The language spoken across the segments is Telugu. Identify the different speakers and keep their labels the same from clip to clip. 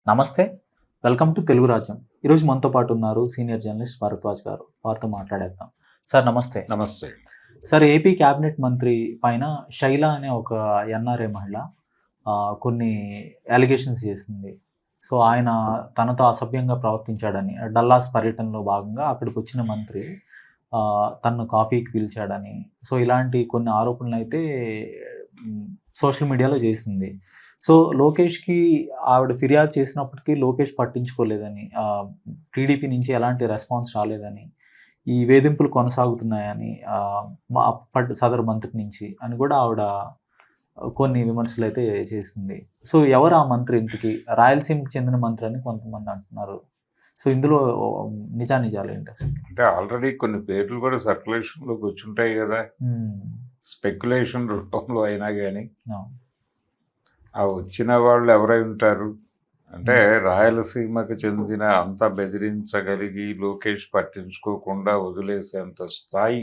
Speaker 1: నమస్తే. వెల్కమ్ టు తెలుగు రాజ్యం. ఈరోజు మనతో పాటు ఉన్నారు సీనియర్ జర్నలిస్ట్ భరద్వాజ్ గారు. వారితో మాట్లాడేద్దాం. సార్ నమస్తే.
Speaker 2: నమస్తే.
Speaker 1: సార్ ఏపీ క్యాబినెట్ మంత్రి పైన శైల అనే ఒక ఎన్ఆర్ఐ మహిళ కొన్ని అలిగేషన్స్ చేసింది. సో, ఆయన తనతో అసభ్యంగా ప్రవర్తించాడని, డల్లాస్ పర్యటనలో భాగంగా అక్కడికొచ్చిన మంత్రి తనను కాఫీకి పిలిచాడని, సో ఇలాంటి కొన్ని ఆరోపణలైతే సోషల్ మీడియాలో చేసింది. సో, లోకేష్‌కి ఆవిడ ఫిర్యాదు చేసినప్పటికీ లోకేష్ పట్టించుకోలేదని, టీడీపీ నుంచి ఎలాంటి రెస్పాన్స్ రాలేదని, ఈ వేధింపులు కొనసాగుతున్నాయని సదరు మంత్రి నుంచి అని కూడా ఆవిడ కొన్ని విమర్శలైతే చేసింది. సో, ఎవరు ఆ మంత్రి ఇంతకీ? రాయలసీమకి చెందిన మంత్రి అని కొంతమంది అంటున్నారు. సో, ఇందులో నిజానిజాలేంటి అసలు?
Speaker 2: అంటే ఆల్రెడీ కొన్ని పేర్లు కూడా సర్క్యులేషన్‌లోకి వచ్చుంటాయి గదా! స్పెక్యులేషన్ రూపంలో అయినా గాని.
Speaker 1: అవును.
Speaker 2: ఆ వచ్చిన వాళ్ళు ఎవరై ఉంటారు? అంటే రాయలసీమకు చెందిన అంత బెదిరించగలిగి లోకేష్ పట్టించుకోకుండా వదిలేసేంత స్థాయి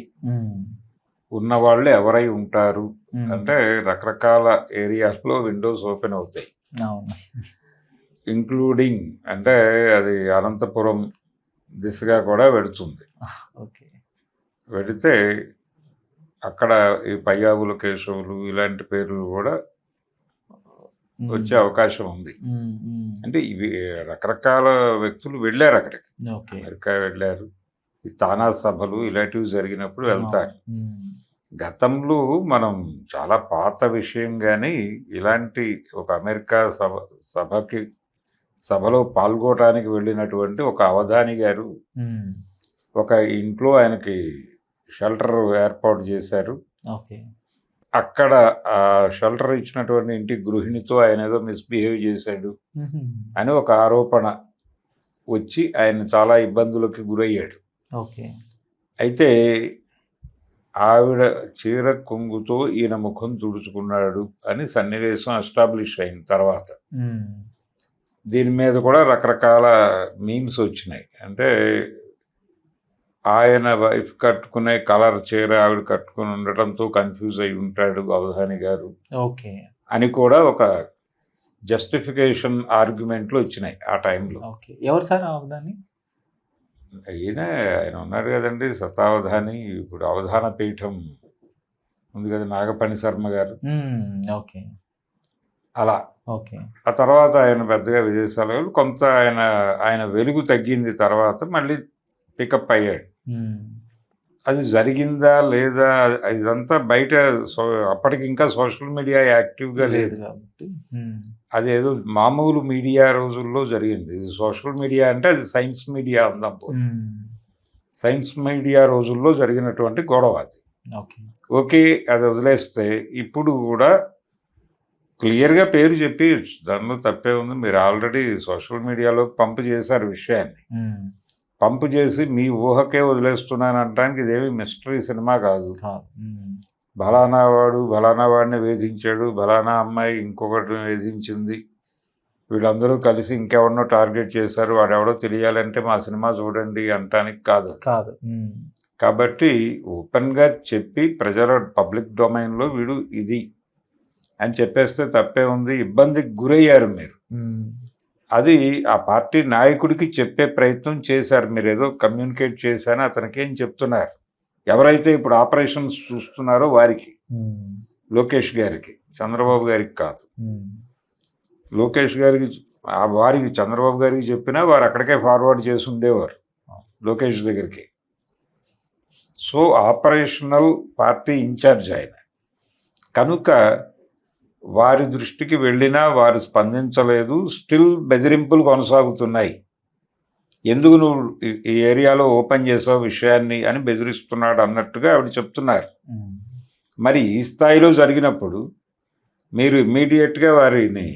Speaker 2: ఉన్నవాళ్ళు ఎవరై ఉంటారు అంటే రకరకాల ఏరియాస్లో విండోస్ ఓపెన్ అవుతాయి.
Speaker 1: అవును.
Speaker 2: ఇంక్లూడింగ్ అంటే అది అనంతపురం దిశగా కూడా వెడుతుంది.
Speaker 1: ఓకే.
Speaker 2: వెడితే అక్కడ ఈ పయ్యావుల కేశవులు ఇలాంటి పేర్లు కూడా వచ్చే అవకాశం ఉంది. అంటే ఇవి రకరకాల వ్యక్తులు వెళ్ళారు అక్కడికి. అమెరికా వెళ్ళారు, ఈ తానా సభలు ఇలాంటివి జరిగినప్పుడు వెళ్తారు. గతంలో మనం చాలా పాత విషయం కానీ ఇలాంటి ఒక అమెరికా సభలో పాల్గొనడానికి వెళ్ళినటువంటి ఒక అవధాని గారు ఒక ఇంట్లో ఆయనకి షెల్టర్ ఏర్పాటు చేశారు. అక్కడ ఆ షెల్టర్ ఇచ్చినటువంటి ఇంటి గృహిణితో ఆయన ఏదో మిస్బిహేవ్ చేశాడు అని ఒక ఆరోపణ వచ్చి ఆయన చాలా ఇబ్బందులకి గురయ్యాడు. అయితే ఆవిడ చీర కొంగుతో ఈయన ముఖం తుడుచుకున్నాడు అని సన్నివేశం ఎస్టాబ్లిష్ అయిన తర్వాత దీని మీద కూడా రకరకాల మీమ్స్ వచ్చినాయి. అంటే ఆయన వైఫ్ కట్టుకునే కలర్ చీర ఆవిడ కట్టుకుని ఉండటంతో కన్ఫ్యూజ్ అయి ఉంటాడు అవధాని గారు అని కూడా ఒక జస్టిఫికేషన్ ఆర్గ్యుమెంట్లు వచ్చినాయి ఆ టైంలో.
Speaker 1: ఎవరు సార్ అవధాని?
Speaker 2: ఆయన ఉన్నాడు కదండి శతావధాని. ఇప్పుడు అవధాన పీఠం ఉంది కదా, నాగపణి శర్మ గారు. అలా ఆ తర్వాత ఆయన పెద్దగా విదేశాలు కొంత ఆయన వెలుగు తగ్గింది. తర్వాత మళ్ళీ పికప్ అయ్యాడు. అది జరిగిందా లేదా ఇదంతా బయట అప్పటికి ఇంకా సోషల్ మీడియా యాక్టివ్గా లేదు కాబట్టి అదేదో మామూలు మీడియా రోజుల్లో జరిగింది. ఇది సోషల్ మీడియా అంటే అది సైన్స్ మీడియా అందాం. సైన్స్ మీడియా రోజుల్లో జరిగినటువంటి గొడవ అది. ఓకే, అది వదిలేస్తే ఇప్పుడు కూడా క్లియర్గా పేరు చెప్పేయచ్చు, దానిలో తప్పే ఉంది. మీరు ఆల్రెడీ సోషల్ మీడియాలో పంపు చేశారు విషయాన్ని. పంపు చేసి మీ ఊహకే వదిలేస్తున్నాను అనడానికి ఇదేమి మిస్టరీ సినిమా కాదు. బలానా వాడు బలానా వాడిని వేధించాడు, బలానా అమ్మాయి ఇంకొకటిని వేధించింది, వీళ్ళందరూ కలిసి ఇంకెవరినో టార్గెట్ చేశారు, వాడెవడో తెలియాలంటే మా సినిమా చూడండి అంటానికి కాదు. కాబట్టి ఓపెన్గా చెప్పి ప్రజల పబ్లిక్ డొమైన్లో వీడు ఇది అని చెప్పేస్తే తప్పే ఉంది. ఇబ్బందికి గురయ్యారు మీరు, అది ఆ పార్టీ నాయకుడికి చెప్పే ప్రయత్నం చేశారు. మీరు ఏదో కమ్యూనికేట్ చేశారని అతనికి ఏం చెప్తున్నారు? ఎవరైతే ఇప్పుడు ఆపరేషన్స్ చూస్తున్నారో వారికి, లోకేష్ గారికి, చంద్రబాబు గారికి కాదు. లోకేష్ గారికి వారికి చంద్రబాబు గారికి చెప్పినా వారు అక్కడికే ఫార్వర్డ్ చేసి ఉండేవారు లోకేష్ దగ్గరికి. సో ఆపరేషనల్ పార్టీ ఇన్ఛార్జ్ ఆయన కనుక వారి దృష్టికి వెళ్ళినా వారు స్పందించలేదు. స్టిల్ బెదిరింపులు కొనసాగుతున్నాయి. ఎందుకు నువ్వు ఈ ఏరియాలో ఓపెన్ చేసావు విషయాన్ని అని బెదిరిస్తున్నాడు అన్నట్టుగా ఆవిడ చెప్తున్నారు. మరి ఈ స్థాయిలో జరిగినప్పుడు మీరు ఇమ్మీడియట్గా వారిని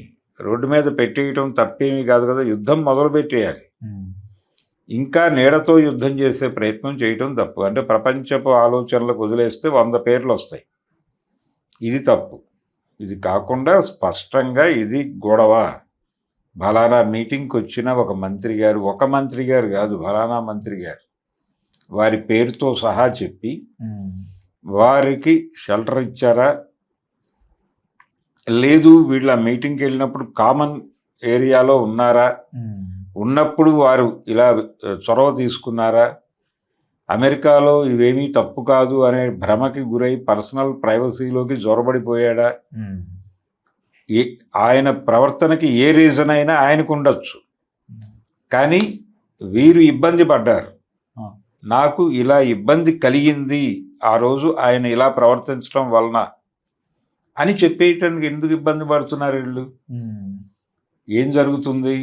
Speaker 2: రోడ్డు మీద పెట్టేయటం తప్పేమీ కాదు కదా, యుద్ధం మొదలు పెట్టేయాలి. ఇంకా నీడతో యుద్ధం చేసే ప్రయత్నం చేయటం తప్పు. అంటే ప్రపంచపు ఆలోచనలకు వదిలేస్తే 100 పేర్లు వస్తాయి. ఇది తప్పు. ఇది కాకుండా స్పష్టంగా ఇది గొడవ, బలానా మీటింగ్కి వచ్చిన ఒక మంత్రి గారు కాదు, బలానా మంత్రి గారు వారి పేరుతో సహా చెప్పి వారికి షెల్టర్ ఇచ్చారా లేదు, వీళ్ళ మీటింగ్కి వెళ్ళినప్పుడు కామన్ ఏరియాలో ఉన్నారా, ఉన్నప్పుడు వారు ఇలా చొరవ తీసుకున్నారా, అమెరికాలో ఇవేమీ తప్పు కాదు అనే భ్రమకి గురై పర్సనల్ ప్రైవసీలోకి జొరబడిపోయాడా, ఆయన ప్రవర్తనకి ఏ రీజన్ అయినా ఆయనకు ఉండొచ్చు. కానీ వీరు ఇబ్బంది పడ్డారు, నాకు ఇలా ఇబ్బంది కలిగింది ఆ రోజు ఆయన ఇలా ప్రవర్తించడం వలన అని చెప్పేయటానికి ఎందుకు ఇబ్బంది పడుతున్నారు వీళ్ళు? ఏం జరుగుతుంది?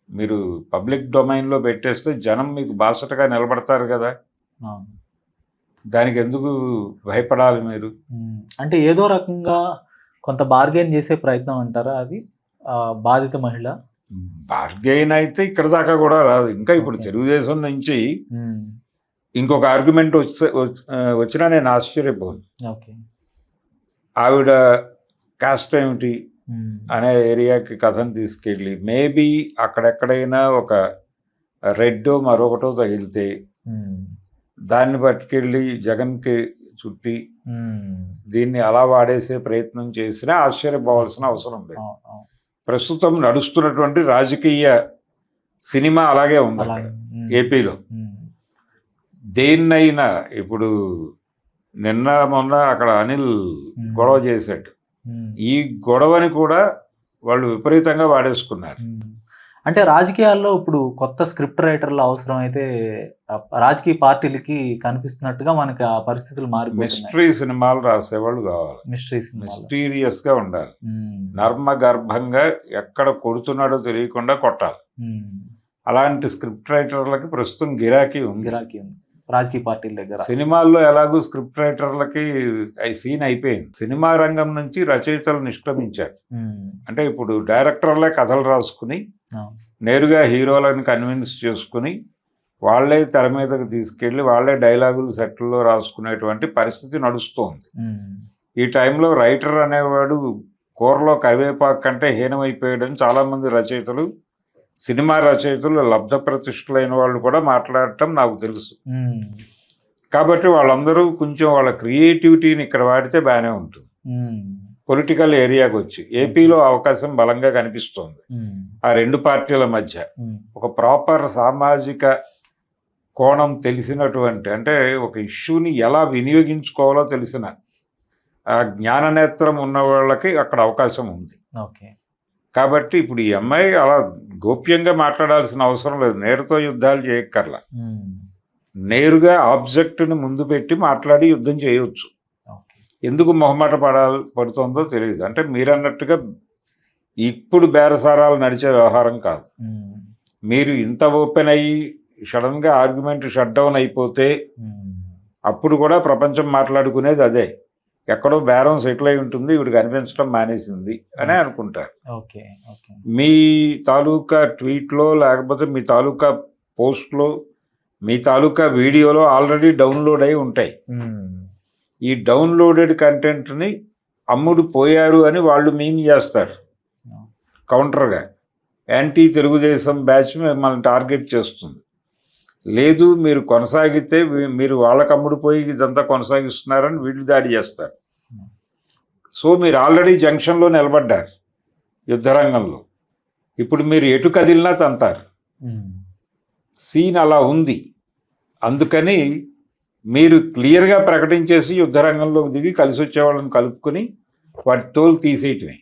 Speaker 2: మీరు పబ్లిక్ డొమైన్లో పెట్టేస్తే జనం మీకు బాసటగా నిలబడతారు కదా, దానికి ఎందుకు భయపడాలి మీరు?
Speaker 1: అంటే ఏదో రకంగా కొంత బార్గెన్ చేసే ప్రయత్నం అంటారా అది బాధిత మహిళ?
Speaker 2: బార్గెయిన్ అయితే ఇక్కడ దాకా కూడా రాదు. ఇంకా ఇప్పుడు తెలుగుదేశం నుంచి ఇంకొక ఆర్గ్యుమెంట్ వచ్చినా నేను ఆశ్చర్యపోను. ఆవిడ కాస్ట్ ఏమిటి అనే ఏరియాకి కథను తీసుకెళ్ళి మేబీ అక్కడెక్కడైనా ఒక రెడ్డో మరొకటో తగిలితే దాన్ని పట్టుకెళ్ళి జగన్కి చుట్టి దీన్ని అలా వాడేసే ప్రయత్నం చేసినా ఆశ్చర్యపోవాల్సిన అవసరం లేదు. ప్రస్తుతం నడుస్తున్నటువంటి రాజకీయ సినిమా అలాగే ఉంది ఏపీలో. దేన్నైనా ఇప్పుడు నిన్న మొన్న అక్కడ అనిల్ గొడవ చేశాడు, ఈ గొడవని కూడా వాళ్ళు విపరీతంగా వాడేసుకున్నారు.
Speaker 1: అంటే రాజకీయాల్లో ఇప్పుడు కొత్త స్క్రిప్ట్ రైటర్ల అవసరం అయితే రాజకీయ పార్టీలకి కనిపిస్తున్నట్టుగా మనకి ఆ పరిస్థితులు మారిపోయి
Speaker 2: మిస్టరీ సినిమాలు రాసేవాళ్ళు కావాలి, మిస్టీరియస్ గా ఉండాలి, నర్మ గర్భంగా ఎక్కడ కొడుతున్నాడో తెలియకుండా కొట్టాలి. అలాంటి స్క్రిప్ట్ రైటర్లకి ప్రస్తుతం గిరాకీ ఉంది
Speaker 1: రాజకీయ పార్టీల దగ్గర.
Speaker 2: సినిమాల్లో ఎలాగూ స్క్రిప్ట్ రైటర్లకి సీన్ అయిపోయింది. సినిమా రంగం నుంచి రచయితలు నిష్క్రమించారు. అంటే ఇప్పుడు డైరెక్టర్లే కథలు రాసుకుని నేరుగా హీరోలను కన్విన్స్ చేసుకుని వాళ్లే తెర మీదకి తీసుకెళ్లి వాళ్లే డైలాగులు సెట్లో రాసుకునేటువంటి పరిస్థితి నడుస్తోంది. ఈ టైంలో రైటర్ అనేవాడు కూరలో కరివేపాకు కంటే హీనమైపోయాడని చాలామంది రచయితలు, సినిమా రచయితలు, లబ్ధ ప్రతిష్ఠులైన వాళ్ళు కూడా మాట్లాడటం నాకు తెలుసు. కాబట్టి వాళ్ళందరూ కొంచెం వాళ్ళ క్రియేటివిటీని ఇక్కడ వాడితే బాగానే ఉంటుంది. పొలిటికల్ ఏరియాకి వచ్చి ఏపీలో అవకాశం బలంగా కనిపిస్తోంది. ఆ రెండు పార్టీల మధ్య ఒక ప్రాపర్ సామాజిక కోణం తెలిసినటువంటి, అంటే ఒక ఇష్యూని ఎలా వినియోగించుకోవాలో తెలిసిన ఆ జ్ఞాననేత్రం ఉన్న వాళ్ళకి అక్కడ అవకాశం ఉంది. కాబట్టి ఇప్పుడు ఈ అమ్మాయి అలా గోప్యంగా మాట్లాడాల్సిన అవసరం లేదు, నేరుతో యుద్ధాలు చేయక్కర్లా, నేరుగా ఆబ్జెక్ట్ని ముందు పెట్టి మాట్లాడి యుద్ధం చేయవచ్చు. ఎందుకు మొహమాట పడుతుందో తెలియదు. అంటే మీరన్నట్టుగా ఇప్పుడు బేరసారాలు నడిచే వ్యవహారం కాదు. మీరు ఇంత ఓపెన్ అయ్యి సడన్గా ఆర్గ్యుమెంట్ షట్ డౌన్ అయిపోతే అప్పుడు కూడా ప్రపంచం మాట్లాడుకునేది అదే, ఎక్కడో బేరం సెటిల్ అయి ఉంటుంది, వీడికి అనిపించడం మానేసింది అనే అనుకుంటారు. మీ తాలూకా ట్వీట్లో లేకపోతే మీ తాలూకా పోస్ట్లో మీ తాలూకా వీడియోలో ఆల్రెడీ డౌన్లోడ్ అయి ఉంటాయి. ఈ డౌన్లోడెడ్ కంటెంట్ని అమ్ముడు పోయారు అని వాళ్ళు మీమ్ చేస్తారు. కౌంటర్గా యాంటీ తెలుగుదేశం బ్యాచ్ మిమ్మల్ని టార్గెట్ చేస్తుంది. లేదు మీరు కొనసాగితే మీరు వాళ్ళకి అమ్ముడు పోయి ఇదంతా కొనసాగిస్తున్నారని వీళ్ళు దాడి చేస్తారు. సో మీరు ఆల్రెడీ జంక్షన్లో నిలబడ్డారు యుద్ధరంగంలో, ఇప్పుడు మీరు ఎటు కదిలినా తంతారు. సీన్ అలా ఉంది. అందుకని మీరు క్లియర్గా ప్రకటించేసి యుద్ధరంగంలోకి దిగి కలిసి వచ్చే వాళ్ళని కలుపుకొని వాటి తోలు తీసేయటమే.